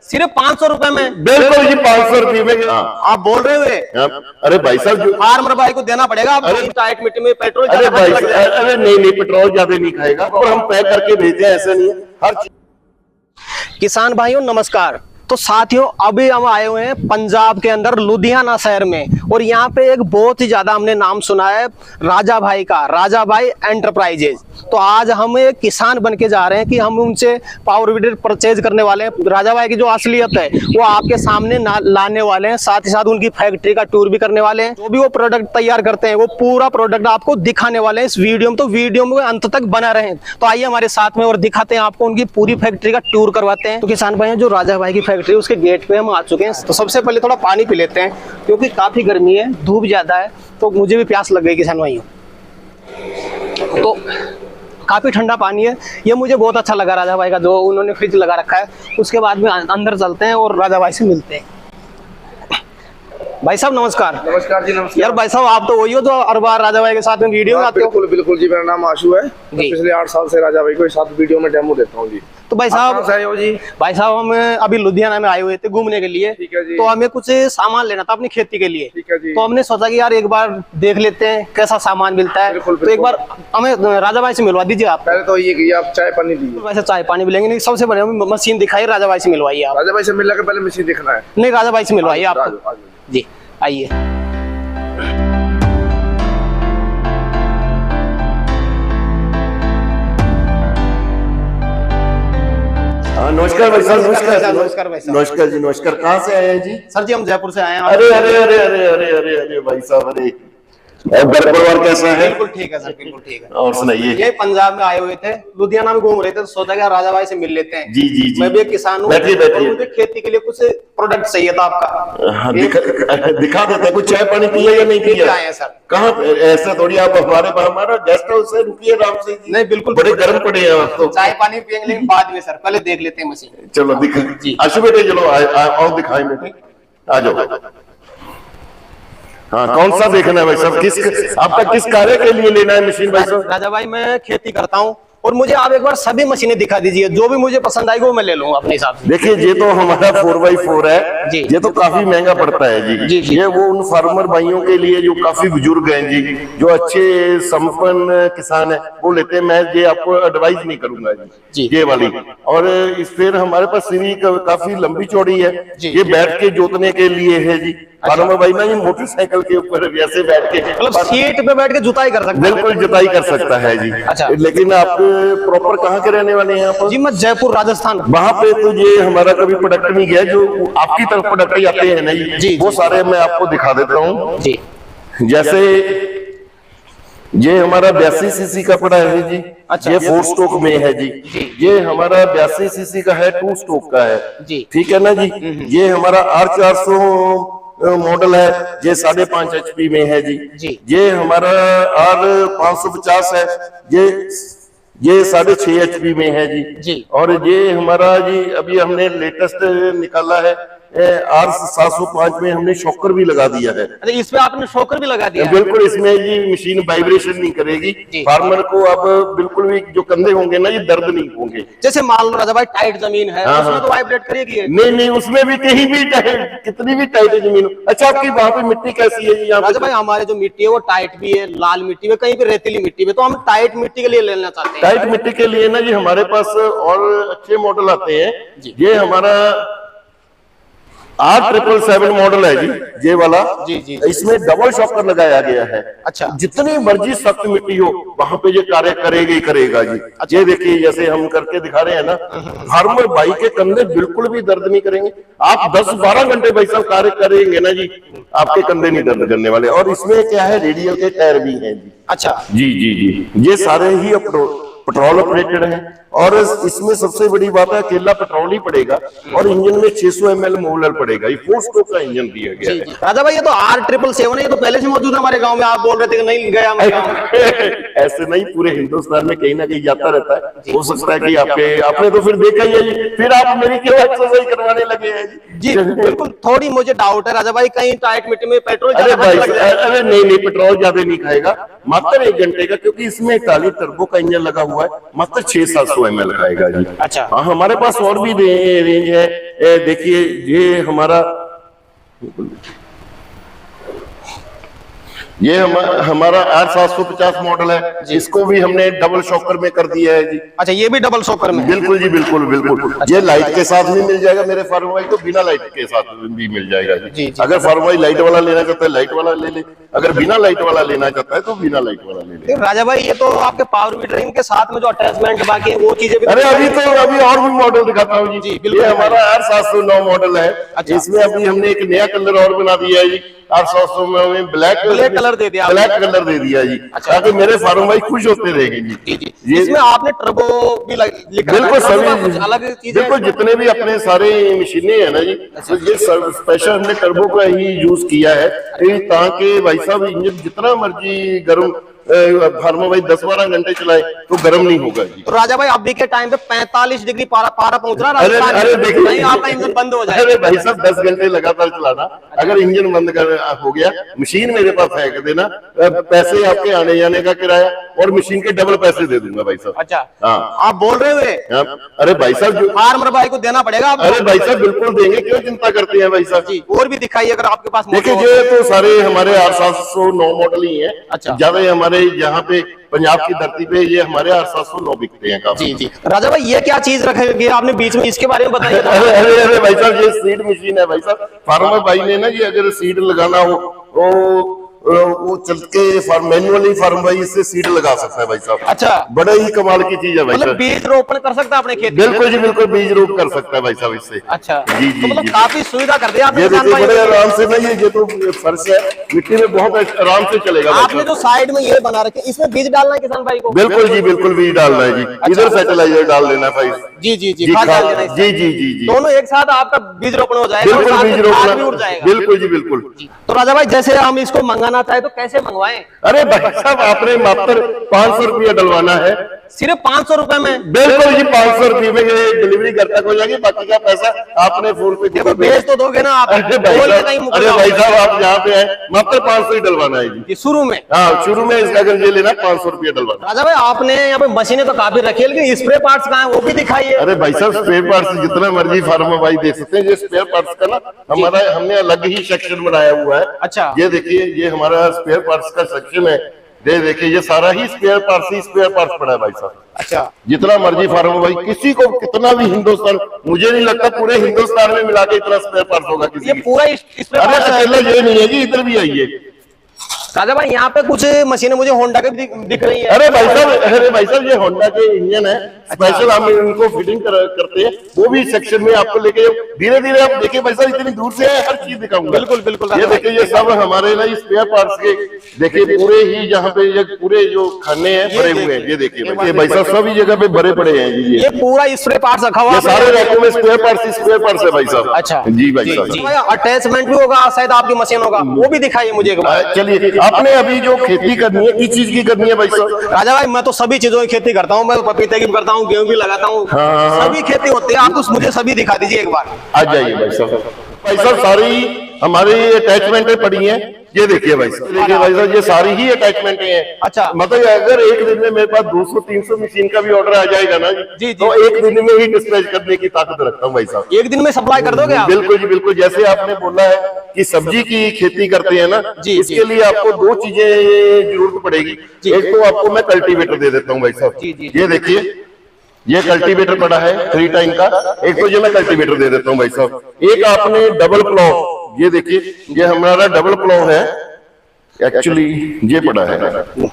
सिर्फ 500 रुपए में? बिल्कुल जी, 500 रुपए में। आप बोल रहे हुए? अरे भाई साहब, फार्मर भाई को देना पड़ेगा। आप टाइट मिट्टी में पेट्रोल, अरे भाई, अरे नहीं, पेट्रोल ज्यादा नहीं खाएगा और हम पैक करके भेजते हैं, ऐसा नहीं है हर चीज। किसान भाइयों नमस्कार। तो साथियों, अभी हम आए हुए हैं पंजाब के अंदर लुधियाना शहर में, और यहाँ पे एक बहुत ही ज्यादा हमने नाम सुना है राजा भाई का, राजा भाई एंटरप्राइजेज। तो आज हम एक किसान बन के जा रहे हैं कि हम उनसे पावर वीडर परचेज करने वाले हैं। राजा भाई की जो असलियत है वो आपके सामने लाने वाले हैं, साथ ही साथ उनकी फैक्ट्री का टूर भी करने वाले हैं। जो भी वो प्रोडक्ट तैयार करते हैं वो पूरा प्रोडक्ट आपको दिखाने वाले हैं इस वीडियो में। तो वीडियो में अंत तक बना रहे। तो आइए हमारे साथ में और दिखाते हैं आपको, उनकी पूरी फैक्ट्री का टूर करवाते हैं। तो किसान भाई जो राजा भाई की फैक्ट्री, उसके गेट पे हम आ चुके हैं। तो सबसे पहले थोड़ा पानी पी लेते हैं क्योंकि काफी गर्मी है, धूप ज्यादा है, तो मुझे भी प्यास लग गई किसान भाइयों। तो काफी ठंडा पानी है, ये मुझे बहुत अच्छा लगा राजा भाई का जो उन्होंने फ्रिज लगा रखा है। उसके बाद में अंदर चलते हैं और राजा भाई से मिलते हैं। भाई साहब नमस्कार। नमस्कार जी, नमस्कार। यार भाई साहब, आप तो वही हो जो हर बार राजा भाई के साथ में वीडियो में आते हो? बिल्कुल बिल्कुल जी, मेरा नाम आशु है। पिछले 8 साल से राजा भाई को साथ वीडियो में डेमो देता हूँ जी। तो भाई साहब जी, भाई साहब हम अभी लुधियाना में आए हुए थे घूमने के लिए। ठीक है जी। तो हमें कुछ सामान लेना था अपनी खेती के लिए। ठीक है जी। तो हमने सोचा कि यार एक बार देख लेते हैं कैसा सामान मिलता है। बिल्कुल, तो एक बार हमें राजा भाई से मिलवा दीजिए आप। पहले तो ये कि आप चाय पानी दीजिए। वैसे चाय पानी मिलेंगे नहीं, सबसे बढ़िया मशीन दिखाई, राजा भाई से मिलवाइए आप। राजा भाई से मिलने के पहले मशीन दिखना है। नहीं, राजा भाई से मिलवाइए आप जी। आइए। नमस्कार भाई साहब। नमस्कार भाई साहब। नमस्कार जी, नमस्कार। कहाँ से आए हैं जी? सर जी हम जयपुर से आए हैं। अरे अरे अरे अरे अरे अरे अरे भाई साहब, अरे और घर परिवार कैसा है? बिल्कुल ठीक है सर, बिल्कुल ठीक है। और सुनाइए। ये पंजाब में आए हुए थे, लुधियाना में घूम रहे थे, तो सोचा कि राजा भाई से मिल लेते हैं। जी जी जी। मैं भी एक किसान हूँ, बैठिए बैठिए। मुझे खेती के लिए कुछ प्रोडक्ट चाहिए था आपका। हाँ, दिखा देते हैं। कुछ चाय पानी पिया या नहीं पिया? आए हैं सर। कहाँ? ऐसा थोड़ी आप हमारा गेस्ट हाउस है, रुकिए आराम से। नहीं बिल्कुल, बड़े गर्म पड़े हैं आप तो। चाय पानी पियेंगे लेकिन बाद में सर, पहले देख लेते हैं मशीन। चलो दिखा जी। आशु बेटे चलो आओ दिखाएं बेटे, आ जाओ। हाँ, कौन सा देखना है भाई साहब? किस आपका किस कार्य के लिए लेना है मशीन भाई साहब? राजा भाई मैं खेती करता हूँ और मुझे आप एक बार सभी मशीनें दिखा दीजिए, जो भी मुझे पसंद आएगी वो मैं ले लूंगा अपने हिसाब से। देखिए, ये तो हमारा 4x4 है जी। ये तो काफी महंगा पड़ता है जी। जी, जी। ये वो उन फार्मर भाइयों के लिए जो काफी बुजुर्ग हैं जी, जो अच्छे संपन्न किसान है, वो लेते हैं। मैं ये आपको एडवाइस नहीं करूंगा जी ये वाली। और इस फिर हमारे पास सीढ़ी काफी लंबी चौड़ी है, ये बैठ के जोतने के लिए है जी। फार्मर भाई ना ये मोटरसाइकिल के ऊपर वैसे बैठ के, मतलब सीट पे बैठ के जुताई कर सकते हैं? बिल्कुल जुताई कर सकता है जी। अच्छा। लेकिन आप प्रॉपर कहाँ के रहने वाले हैं आप? जी मैं जयपुर राजस्थान। वहाँ पे तो ये हमारा कभी प्रोडक्ट नहीं गया, जो आपकी तरफ प्रोडक्ट आते हैं ना जी, वो सारे मैं आपको दिखा देता हूँ जी। जैसे ये हमारा 82 सीसी का पड़ा है जी। अच्छा। ये 4 स्ट्रोक में है जी। ये हमारा 82 सीसी का है, 2 स्ट्रोक का है जी। ठीक है ना जी। ये हमारा R400 मॉडल है, ये 5.5 HP में है जी। ये हमारा R550 है, ये 6.5 HP में है जी। और ये हमारा जी अभी हमने लेटेस्ट निकाला है R705 में हमने शॉकर भी लगा दिया है। अरे इसमें आपने शॉकर भी लगा दिया है? बिल्कुल, इसमें ये मशीन वाइब्रेशन नहीं करेगी। फार्मर को अब बिल्कुल भी जो कंधे होंगे ना ये दर्द नहीं होंगे। जैसे मान लो राजा भाई टाइट जमीन है, उसमें तो वाइब्रेट करेगी? नहीं, उसमें भी कहीं भी कितनी भी टाइट जमीन हो। अच्छा, आपकी वहाँ पे मिट्टी कैसी है यहाँ? राजा भाई हमारे जो मिट्टी है वो टाइट भी है, लाल मिट्टी है, कहीं पे रेतीली मिट्टी है, तो हम टाइट मिट्टी के लिए लेना चाहते हैं। टाइट मिट्टी के लिए ना जी हमारे पास और अच्छे मॉडल आते हैं। ये हमारा R777 मॉडल है जी, ये वाला जी। इसमें डबल शॉकर लगाया गया है। अच्छा। जितनी मर्जी सख्त मिट्टी हो वहां पे ये कार्य करेगा जी। अच्छा। ये देखिए जैसे हम करके दिखा रहे हैं ना, फार्मर भाई के कंधे बिल्कुल भी दर्द नहीं करेंगे। आप 10-12 घंटे भाई साहब कार्य करेंगे ना जी, आपके कंधे नहीं दर्द करने वाले। और इसमें क्या है, रेडियल के टायर भी हैं जी। अच्छा। जी, ये सारे ही पेट्रोल ऑपरेटेड है। और इसमें सबसे बड़ी बात है, अकेला पेट्रोल ही पड़ेगा और इंजन में 600 ml मोलर पड़ेगा। ये 4 स्ट्रोक का इंजन दिया गया है। राजा भाई ये तो R777 है, ये तो पहले से मौजूद है हमारे गांव में। आप बोल रहे थे कि नहीं गया ऐसे नहीं, पूरे हिंदुस्तान में कहीं ना कहीं जाता रहता है। हो सकता है कि आपने तो फिर देखा ही है जी, फिर आप मेरी क्यों एक्सरसाइज करवाने लगे हैं जी? बिल्कुल, थोड़ी मुझे डाउट है राजा भाई, कहीं टाइट मिट्टी में पेट्रोल अरे नहीं, पेट्रोल ज्यादा नहीं खाएगा, मात्र 1 घंटे का, क्योंकि इसमें 41 टर्बो का इंजन लगा हुआ है, मात्र 600-700 ml का आएगा जी। अच्छा। हाँ, हमारे पास और भी रेंज है। देखिए ये हमारा 8750 मॉडल है, इसको भी हमने डबल शॉकर में कर दिया है जी। अच्छा, ये भी डबल शॉकर में? बिल्कुल जी, बिल्कुल बिल्कुल। ये लाइट के साथ भी मिल जाएगा मेरे फार्मवाई को, बिना लाइट के साथ भी मिल जाएगा जी। अगर फार्मवाई लाइट वाला लेना चाहता है लाइट वाला ले ले, अगर बिना लाइट वाला लेना चाहता है तो बिना लाइट वाला ले ले। राजा भाई, ये तो आपके पावर मीटरिंग के साथ में जो अटैचमेंट बाकी है वो चीजें भी, अरे अभी और भी मॉडल दिखाता हूँ जी। ये हमारा 8709 मॉडल है। इसमें अभी हमने एक नया कलर और बना दिया है जी। 8709 में ब्लैक कलर दे दिया, ब्लैक कलर दे दिया जी। ताकि मेरे फार्म भाई खुश होते रहेंगे जी। इसमें आपने टर्बो भी लिखा है? बिल्कुल सभी अलग चीजें, बिल्कुल जितने भी अपने सारे मशीनें है ना जी, तो ये स्पेशल हमने टर्बो का ही यूज किया है ताकि भाई साहब इंजन जितना मर्जी गर्म फार्मा भाई 10-12 घंटे चलाए तो गर्म नहीं होगा जी। तो राजा भाई अभी के टाइम पे 45 डिग्री पारा पहुंच रहा है। अरे देखिए, आपका इंजन बंद हो जाए। अरे भाई साहब 10 घंटे लगातार चलाना, अगर इंजन बंद हो गया, मशीन मेरे पास फेंक देना, पैसे आपके आने जाने का किराया और मशीन के डबल पैसे दे दूंगा भाई साहब। अच्छा, हाँ, आप बोल रहे हुए? अरे भाई साहब फार्मर भाई को देना पड़ेगा आपको। अरे भाई साहब बिल्कुल देंगे, क्यों चिंता करते हैं भाई साहब जी। और भी दिखाइए अगर आपके पास। देखिए ये तो सारे हमारे 8709 मॉडल ही है। अच्छा। ज्यादा हमारे यहाँ पे पंजाब की धरती पे ये हमारे 8709 बिकते हैं काफी। जी जी। राजा भाई, ये क्या चीज रखेंगे आपने बीच में, इसके बारे में बताइए। अरे भाई साहब, ये सीड मशीन है भाई साहब। फार्मर भाई ने ना जी अगर सीड लगाना हो तो वो चल के मैनुअली फार्म भाई इससे सीड लगा सकता है भाई साहब। अच्छा, बड़ा ही कमाल की चीज है भाई साहब। बीज रोपण कर सकता है अपने खेत में? बिल्कुल जी बिल्कुल, बीज रोप कर सकता है भाई साहब इससे। अच्छा जी जी, तो मतलब जी। काफी सुविधा कर दिया आपने ये किसान देखिए भाई। बड़े आराम से ना, ये तो फर्श है, मिट्टी में बहुत आराम से चलेगा भाई आपने साहब। जो साइड में ये बना रखे, इसमें बीज डालना है किसान भाई को? बिल्कुल जी बिल्कुल, बीज डालना है जी। इधर फर्टिलाइजर डाल देना है भाई। जी जी जी, जी खाद डाल देना है जी इसमें। जी जी जी, दोनों एक साथ आपका बीज रोपण हो जाएगा, बिल्कुल और साथ बीज में खाद भी रोपना, उड़ जाएगा। बिल्कुल जी बिल्कुल। तो राजा भाई, जैसे हम इसको मंगाना चाहे तो कैसे मंगवाएं? अरे भाई साहब, आपने मात्र 500 रुपया डलवाना है। सिर्फ 500 रुपए में? बिल्कुल जी, 500 रुपये में ये डिलीवरी घर तक हो जाएगी, बाकी का पैसा आपने फोन पे देखो, भेज तो दोगे ना आप? अरे भाई बोल के साहब, कहीं मुकर अरे जाओ। भाई साहब आप यहाँ पे आए, मात्र 500 ही डलवाना है जी। ये शुरू में? हाँ, शुरू में इसका अगर ये लेना 500 रुपया डलवाना। राजा भाई, आपने यहाँ पे मशीनें तो काफी रखी है, लेकिन स्प्रे पार्ट्स कहाँ है वो भी दिखाइए। अरे भाई साहब, स्पेयर पार्ट्स जितना मर्जी फार्मा भाई देख सकते हैं। ये स्पेयर पार्ट्स का ना हमने अलग ही सेक्शन बनाया हुआ है। अच्छा। ये देखिए, ये हमारा स्पेयर पार्ट्स का सेक्शन है। ये देखिए, ये सारा ही स्पेयर पार्ट्स पड़ा है भाई साहब। अच्छा, जितना मर्जी फार्मा भाई, किसी को कितना भी हिंदुस्तान, मुझे नहीं लगता पूरे हिंदुस्तान में मिला के इतना स्पेयर पार्ट्स होगा किसी ये की। पूरा स्प्रे अरे पार्ट्स है। अकेला ये नहीं है जी, इधर भी आइए। राजा भाई, यहाँ पे कुछ मशीनें मुझे होंडा के भी दिख रही है। अरे भाई साहब ये होंडा के इंजन है, स्पेशल हम इनको फिटिंग करते हैं। वो भी सेक्शन में आपको लेके धीरे धीरे आप देखिए भाई साहब, इतनी दूर से हर चीज दिखाऊंगा। बिल्कुल बिल्कुल। ये देखिए, ये सब हमारे ना स्पेयर पार्ट्स के देखिए पूरे ही जहाँ पे ये पूरे जो खाने हैं भरे हुए हैं। ये देखिए भाई साहब, सभी जगह पे भरे पड़े हैं जी। ये पूरा स्प्रे पार्ट्स रखा हुआ ये सारे रैकों में स्पेयर पार्ट्स है भाई साहब। अच्छा जी भाई साहब। अटैचमेंट भी होगा शायद आपकी मशीन होगा, वो भी दिखाइए मुझे एक बार। चलिए, आपने अभी जो खेती करनी है, किस चीज की करनी है भाई साहब? राजा भाई, मैं तो सभी चीजों की खेती करता हूँ। मैं पपीते की भी करता हूँ, गेहूं भी लगाता हूँ। हाँ। सभी खेती होती है। आप तो मुझे सभी दिखा दीजिए एक बार। आ जाइए भाई साहब, सारी हमारी अटैचमेंटें पड़ी हैं। ये देखिए भाई साहब, ये सारी ही अटैचमेंटें हैं। अच्छा। मतलब अगर एक दिन में मेरे पास 200-300 मशीन का भी ऑर्डर आ जाएगा ना जी, तो एक दिन में ही डिस्पैच करने की ताकत रखता हूँ भाई साहब। एक दिन में सप्लाई कर दोगे आप? बिल्कुल जी बिल्कुल। जैसे आपने बोला है कि सब्जी की खेती करते हैं ना जी, इसके लिए आपको 2 चीजें जरूरत पड़ेगी। एक तो आपको मैं कल्टीवेटर दे देता हूँ भाई साहब। ये देखिए, ये कल्टीवेटर पड़ा है 3 टाइम का। एक तो ये मैं कल्टीवेटर दे देता हूँ भाई साहब। एक आपने डबल प्लॉव, ये देखिए, ये हमारा डबल प्लॉव है। एक्चुअली ये पड़ा है।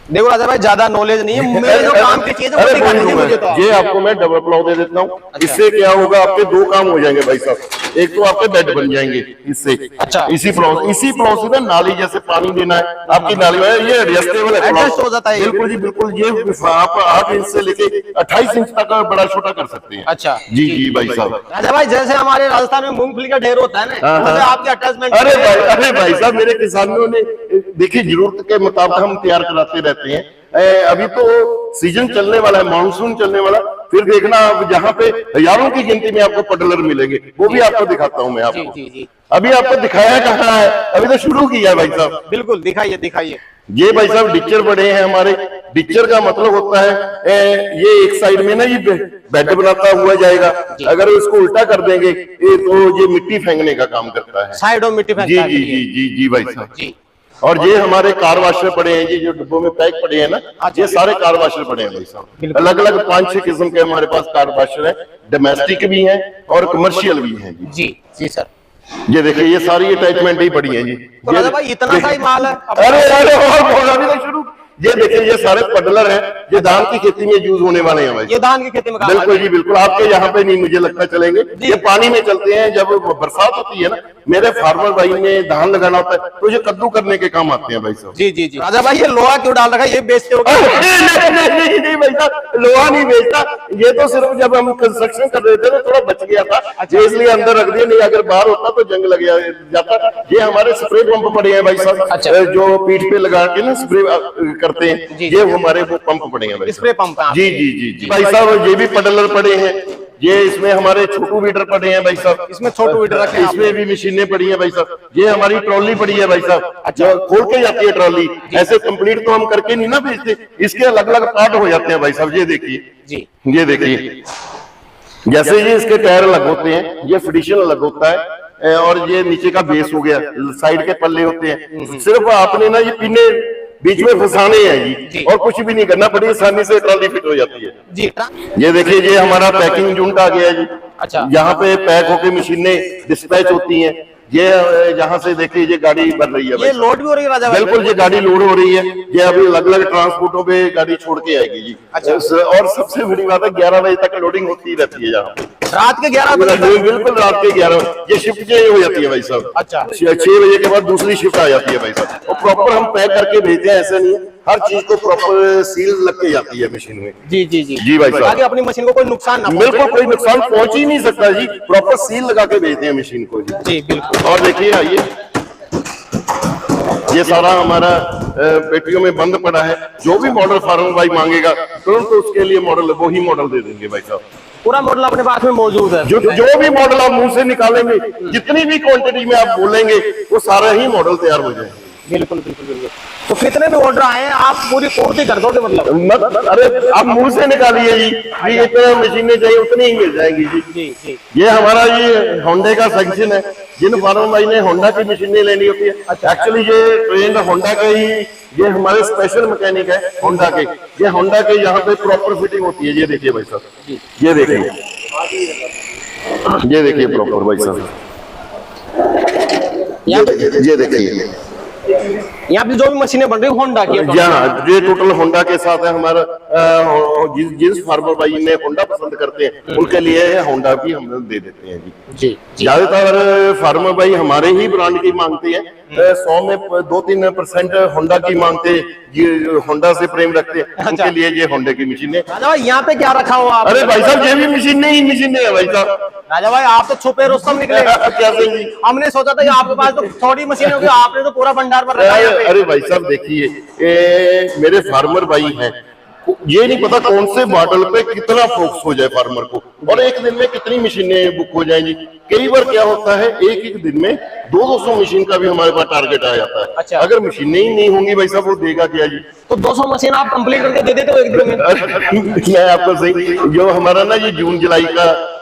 देखो राजा भाई, ज्यादा नॉलेज नहीं है, मेरे जो काम की चीज है वो दिखा दीजिए मुझे तो। ये आपको मैं डबल प्लॉव दे देता हूँ। इससे क्या होगा, आपके 2 काम हो जाएंगे भाई साहब। एक तो आपके बेड बन जाएंगे इससे। अच्छा। इसी प्लॉव से ना नाली जैसे पानी देना है आपकी नाली में, ये एडजस्टेबल है, एडजस्ट हो जाता है। बिल्कुल जी बिल्कुल। ये आप 8 इंच से लेके 28 इंच तक बड़ा छोटा कर सकते हैं। अच्छा जी जी भाई साहब। राजा भाई, जैसे हमारे राजस्थान में मूंगफली का ढेर होता है ना, वैसे आपके अटैचमेंट। अरे भाई साहब, मेरे किसानों ने देखिए जरूरत के मुताबिक हम तैयार कराते रहते हैं। अभी तो सीजन चलने वाला है, मानसून चलने वाला, फिर देखना आप जहाँ पे हजारों की गिनती में आपको पडलर मिलेंगे, वो भी आपको दिखाता हूँ मैं आपको। जी। अभी आपको दिखाया कहाँ है, अभी तो शुरू किया है भाई साहब। बिल्कुल दिखाइए दिखाइए। ये भाई साहब डिक्चर बड़े हैं हमारे। डिक्चर का मतलब होता है ये एक साइड में ना ये बेड बनाता हुआ जाएगा, अगर इसको उल्टा कर देंगे तो ये मिट्टी फेंकने का काम करता है, साइड में मिट्टी जी फेंकता है। जी जी जी जी भाई साहब जी। और ये हमारे कार वाशर पड़े हैं, ये जो डिब्बों में पैक पड़े हैं ना, ये सारे कार वाशर पड़े हैं भाई साहब। अलग अलग 5-6 किस्म के हमारे पास कार वाशर है, डोमेस्टिक भी हैं और कमर्शियल भी हैं जी जी सर। ये देखिए ये सारी अटैचमेंट ही पड़ी है जी। तो राजा भाई इतना सा ही माल है? अरे अरे और बोला भी तो शुरू। ये देखिए ये सारे पडलर हैं, ये धान की खेती में यूज होने वाले हैं भाई। ये धान की खेती में काम बिल्कुल जी बिल्कुल, आपके यहाँ पे नहीं मुझे लगता चलेंगे, ये पानी में चलते हैं। जब बरसात होती है ना, मेरे फार्मर भाई ने धान लगाना होता है तो ये कद्दू करने के काम आते हैं भाई साहब। जी जी जी। राजा भाई ये लोहा क्यों डाल रखा है, ये बेचते हो? नहीं भाई साहब, लोहा नहीं बेचता, ये तो सिर्फ जब हम कंस्ट्रक्शन कर रहे थे ना थोड़ा बच गया था, ये इसलिए अंदर रख दिया, नहीं अगर बाहर होता तो जंग लग जाता। ये हमारे स्प्रे पंप पड़े हैं भाई साहब, जो पीठ पे लगा के ना स्प्रे करते हैं, ये हमारे वो पंप पड़े हैं भाई, स्प्रे पंप। जी जी जी जी भाई साहब। ये भी पडलर पड़े हैं, ये इसमें हमारे छोटू वीडर पड़े हैं भाई साहब, इसमें छोटू वीडर रखे हैं, इसमें भी मशीनें पड़ी हैं भाई साहब। ये हमारी ट्रॉली पड़ी है भाई साहब, जो खोल के जाती है ट्रॉली, ऐसे कंप्लीट तो हम करके नहीं ना भेजते, इसके अलग अलग पार्ट हो जाते हैं भाई साहब। ये देखिए जी, ये देखिए जैसे ये इसके टायर अलग होते हैं, ये फिडिशन अलग होता है, और ये नीचे का बेस हो गया, साइड के पल्ले होते हैं। सिर्फ आपने ना ये पिने बीच में फंसाने हैं जी, और कुछ भी नहीं करना, बड़ी आसानी से ट्रॉली फिट हो जाती है जी। ये देखिए ये हमारा पैकिंग यूनिट आ गया है जी। अच्छा। यहाँ पे पैक होके मशीनें डिस्पैच होती हैं। ये यहाँ से देखिए ये गाड़ी बन रही है, ये लोड भी हो रही है राजा भाई? बिल्कुल ये गाड़ी लोड हो रही है, ये अभी अलग अलग ट्रांसपोर्टों पे गाड़ी छोड़ के आएगी जी। अच्छा। और सबसे बड़ी बात है 11 बजे तक लोडिंग होती रहती है यहाँ पे, रात के 11 बजे तक? बिल्कुल रात के 11। ये शिफ्ट चेंज हो जाती है भाई साहब। अच्छा। 6 बजे के बाद दूसरी शिफ्ट आ जाती है भाई साहब, और प्रॉपर हम पैक करके भेजते हैं, ऐसे नहीं है, हर चीज को प्रॉपर सील लग के जाती है मशीन में। जी जी जी जी भाई साहब, ताकि अपनी मशीन को कोई नुकसान ना पहुंचे। बिल्कुल कोई नुकसान पहुंच ही नहीं सकता जी, प्रॉपर सील लगा के भेजते हैं मशीन को जी। जी बिल्कुल। और देखिए आइए ये सारा हमारा पेटियों में बंद पड़ा है, जो भी मॉडल फार्मर भाई मांगेगा तुरंत तो उसके लिए मॉडल वो ही मॉडल दे देंगे भाई साहब। पूरा मॉडल अपने पास में मौजूद है? जो भी मॉडल आप मुंह से निकालेंगे, जितनी भी क्वांटिटी में आप बोलेंगे, वो सारा ही मॉडल तैयार हो जाएगा। बिल्कुल बिल्कुल बिल्कुल। तो कितने भी ऑर्डर आए हैं आप पूरी पूर्ति कर दोगे मतलब? अरे आप मुंह से निकालिए जी, इतने मशीनें चाहिए उतनी ही मिल जाएंगी जी। जी जी। ये हमारा ये होंडा का सेक्शन है, जिन फार्मर भाई ने होंडा की मशीनें लेनी होती है, एक्चुअली ये ट्रेंड होंडा का ही, ये हमारे स्पेशल मैकेनिक है होंडा के, ये होंडा के यहाँ पे प्रॉपर फिटिंग होती है। ये देखिए भाई साहब, ये देखिए, ये देखिए प्रॉपर भाई साहब, ये देखिए यहाँ पे जो भी मशीनें बन रही है होंडा की? ये टोटल होंडा के साथ है हमारा। जिस फार्मर भाई ने होंडा पसंद करते हैं उनके लिए होंडा भी हम दे देते हैं जी। ज्यादातर फार्मर भाई हमारे ही ब्रांड की मांगते हैं, 100 में 2-3% होंडा की मांगते हैं, होंडा से प्रेम रखते हैं, उनके लिए ये होंडा की मशीनें। राजा भाई यहाँ पे क्या रखा हुआ? अरे भाई साहब ये भी मशीनें ही मशीनें है भाई साहब। राजा भाई आप तो छुपे रुस्तम निकले। कैसे जी? हमने सोचा था आपके पास तो थोड़ी मशीन होगी, आपने तो पूरा भंडार भर रखा है। अरे भाई साहब देखिए मेरे फार्मर भाई हैं, ये नहीं पता कौन से मॉडल पे कितना फोकस हो जाए फार्मर को, और एक दिन में कितनी मशीनें बुक हो जाएंगी। कई बार क्या होता है एक दिन में 200 मशीन का भी हमारे पास टारगेट आ जाता है। अच्छा। अगर मशीनें ही नहीं होंगी भाई साहब वो देगा क्या जी? तो 200 मशीन आप कंप्लीट करके दे देते हो एक दिन में? मैं आपको सही, जो हमारा ना ये जून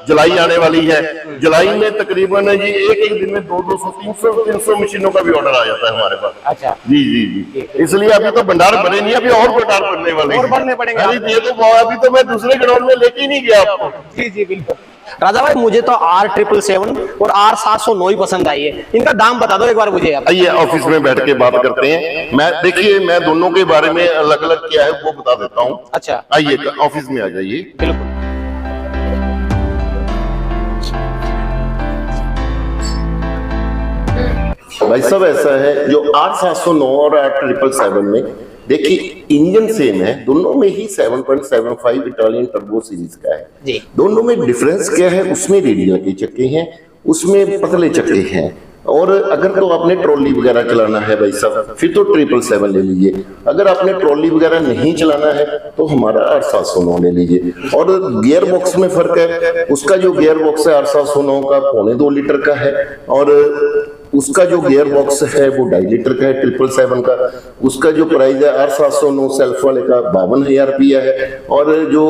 जुलाई आने वाली है, जुलाई में तकरीबन जी एक दिन में 200, 300 मशीनों का भी ऑर्डर आ जाता है हमारे पास। अच्छा। जी जी जी, इसलिए अभी तो भंडार भरे नहीं, अभी और भंडार भरने वाले और भरने पड़ेंगे। अरे ये तो अभी तो मैं दूसरे ग्राउंड में लेके ही नहीं गया आपको। जी जी बिल्कुल। राजा भाई मुझे तो R777 और R709 ही पसंद आई है, इनका दाम बता दो एक बार मुझे। आइए ऑफिस में बैठ के बात करते हैं। मैं देखिए मैं दोनों के बारे में अलग अलग क्या है वो बता देता हूँ। अच्छा। आइए ऑफिस में आ जाइए। बिल्कुल। भाई साहब ऐसा है जो 8709 और 8777 में देखिए इंजन सेम है, दोनों में ही 7.75 इटालियन टर्बो सीरीज का है जी। दोनों में डिफरेंस क्या है, उसमें रेडियल के चक्के हैं, उसमें पतले चक्के हैं, और अगर तो आपने ट्रॉली वगैरह चलाना है भाई साहब, फिर तो 777 ले लीजिए। अगर आपने ट्रॉली वगैरह नहीं चलाना है तो हमारा 8709 ले लीजिए। और गियर बॉक्स में फर्क है, उसका जो गियर बॉक्स है 8709 का 2.25 लीटर का है, और उसका जो गियर बॉक्स है वो 2.5 लीटर का है 777 का। उसका जो प्राइस है 8709 सेल्फ वाले का 52,000 रुपया है, और जो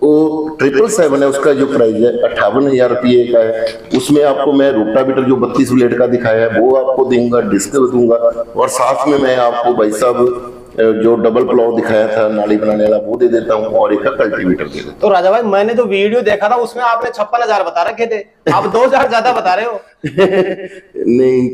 वो 777 है उसका जो प्राइस है 58,000 रुपये का है। उसमें आपको मैं रोटावेटर जो 32 ब्लेड का दिखाया है वो आपको दूंगा, डिस्क दूंगा, और साथ में मैं आपको भाई साहब जो डबल प्लाव दिखाया था नाली बनाने वाला वो दे देता हूँ, और एक कल्टीवेटर दे देता हूँ। तो राजा भाई मैंने जो वीडियो देखा था उसमें आपने 56,000 बता रखे थे, आप 2,000 ज्यादा बता रहे हो। नहीं,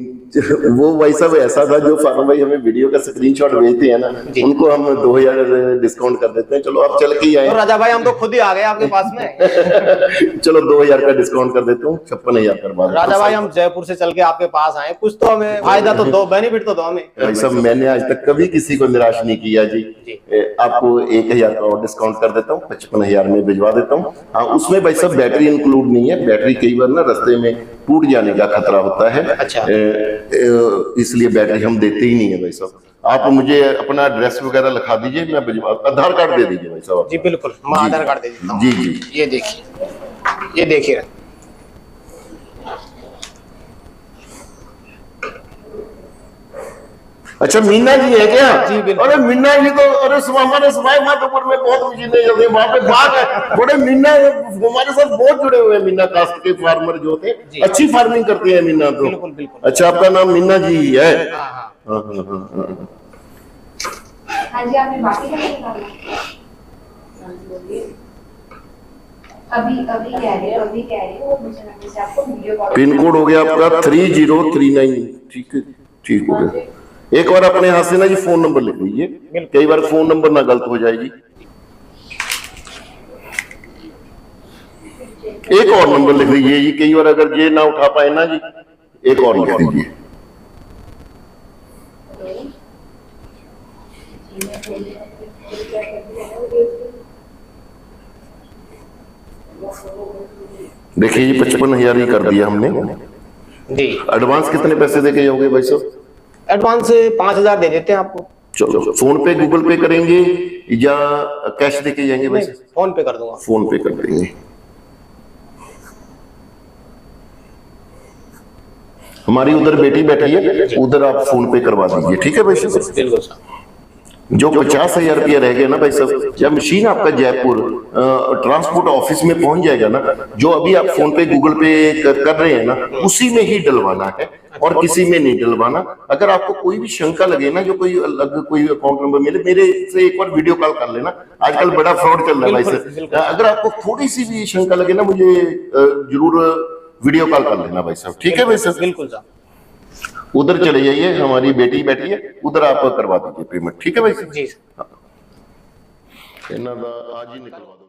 वो भाई साहब ऐसा था, जो फारूक भाई हमें वीडियो का स्क्रीनशॉट भेजते हैं ना, उनको हम 2,000 डिस्काउंट कर देते हैं। चलो आप चल के ही आए। तो राजा भाई हम तो खुद ही आ गए आपके पास में। चलो 2,000 का डिस्काउंट कर देता हूँ, 56,000 करवा देता हूँ। राजा भाई हम जयपुर से चल के आपके पास आए, कुछ तो हमें फायदा तो दो, बेनिफिट तो दो हमें। भाई साहब मैंने आज तक कभी किसी को निराश नहीं किया जी। आपको 1,000 का और डिस्काउंट कर देता हूँ, 55,000 में भिजवा देता हूँ। हाँ, उसमें भाई साहब बैटरी इंक्लूड नहीं है। बैटरी कई बार ना रास्ते में टूट जाने का खतरा होता है। अच्छा। इसलिए बैटरी हम देते ही नहीं है भाई साहब। आप मुझे अपना एड्रेस वगैरह लिखा दीजिए, मैं भिजवा, आधार कार्ड दे दीजिए भाई साहब। जी बिल्कुल, मैं आधार कार्ड दे देता हूँ। जी जी, ये देखिए, ये देखिए। अच्छा मीना जी है क्या? जी बिल्कुल। अरे मीना जी तो, अरे हमारे सवाई माधोपुर में बहुत मशीनें चलती है, वहाँ पे बाग है बड़े। मीना हमारे साथ बहुत जुड़े हुए हैं, मीना कास्ट के फार्मर जो थे, अच्छी फार्मिंग करती है मीना तो। बिल्कुल बिल्कुल। अच्छा, आपका नाम मीना जी है? हाँ हाँ। हाँ हाँ हाँ। हाँ जी, आपने बाकी का निकाला? अभी कह रहे हो मुझे लगता है आपको वीडियो कॉल। पिन कोड हो गया आपका 3039। ठीक है, ठीक हो गया। एक बार अपने हाथ से ना जी फोन नंबर लिख लीजिए, कई बार फोन नंबर ना गलत हो जाए जी। एक और नंबर लिख लीजिए जी, कई बार अगर ये ना उठा पाए ना जी, एक और लिख दीजिए। देखिए जी 55,000 ही कर दिया हमने जी। एडवांस कितने पैसे देके जाओगे भाई साहब? एडवांस 5,000 दे देते हैं आपको। चलो, फोन पे गूगल पे करेंगे या कैश देके जाएंगे भाई? फोन पे कर दूंगा। फोन पे कर देंगे। हमारी उधर बेटी बैठी है, उधर आप फोन पे करवा दीजिए, ठीक है भाई साहब? बिल्कुल सर। जो 50,000 रुपया रह गया ना भाई साहब, जब मशीन आपका जयपुर ट्रांसपोर्ट ऑफिस में पहुंच जाएगा ना, जो अभी आप फोन पे गूगल पे कर रहे हैं ना, उसी में ही डलवाना है और किसी में नहीं डलवाना। अगर आपको कोई भी शंका लगे ना, जो कोई अलग कोई अकाउंट नंबर मिले, मेरे से एक बार वीडियो कॉल कर लेना। आजकल बड़ा फ्रॉड चल रहा है भाई साहब। अगर आपको थोड़ी सी भी शंका लगे ना, मुझे जरूर वीडियो कॉल कर लेना भाई साहब, ठीक है भाई साहब? बिल्कुल सर। उधर चले जाइए, हमारी बेटी बैठी है, उधर आप करवा दीजिए पेमेंट, ठीक है भाई साहब? जी। आज ही निकलवा दो।